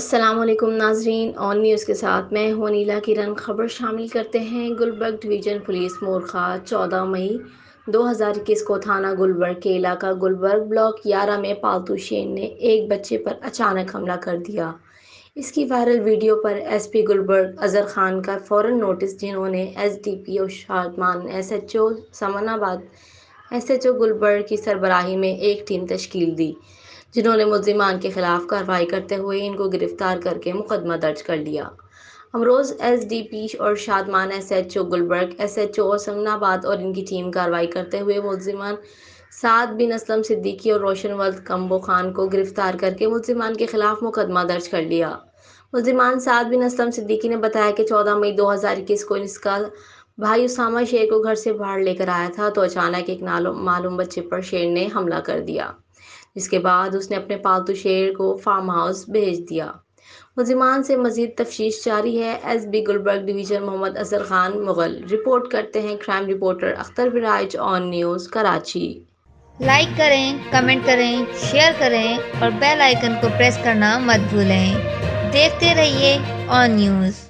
अस्सलाम वालेकुम नाजरीन, ऑन न्यूज़ के साथ मैं हूं नीला किरण। खबर शामिल करते हैं। गुलबर्ग डिवीज़न पुलिस मोरखा 14 मई 2021 को थाना गुलबर्ग के इलाका गुलबर्ग ब्लॉक 11 में पालतू शेर ने एक बच्चे पर अचानक हमला कर दिया। इसकी वायरल वीडियो पर एसपी गुलबर्ग अजहर खान का फौरन नोटिस, जिन्होंने SDPO Shadman, SHO Samanabad, SHO Gulberg की सरबराही में एक टीम तश्कील दी, जिन्होंने मुल्जिमान के खिलाफ कार्रवाई करते हुए इनको गिरफ्तार करके मुकदमा दर्ज कर लिया। अमरोज एसडीपी और शादमान एसएचओ गुलबर्ग, एसएचओ समनाबाद और इनकी टीम कार्रवाई करते हुए मुल्जिमान साद बिन असलम सिद्दीकी और रोशन वल्द कम्बो खान को गिरफ्तार करके मुल्जिमान के खिलाफ मुकदमा दर्ज कर लिया। मुल्जिमान साद बिन असलम सिद्दीकी ने बताया कि 14 मई 2021 को इसका भाई उसामा शेर को घर से बाहर लेकर आया था, तो अचानक एक मालूम बच्चे पर शेर ने हमला कर दिया, जिसके बाद उसने अपने पालतू शेर को फार्म हाउस भेज दिया। मुल्जिमान से मजीद तफ्तीश जारी है। SB Gulberg division Mohammad Azhar Khan Mughal report करते हैं। क्राइम रिपोर्टर अख्तर बिराज, ऑन न्यूज़, कराची। लाइक करें, कमेंट करें, शेयर करें और बेल आइकन को प्रेस करना मत भूलें। देखते रहिए ऑन न्यूज़।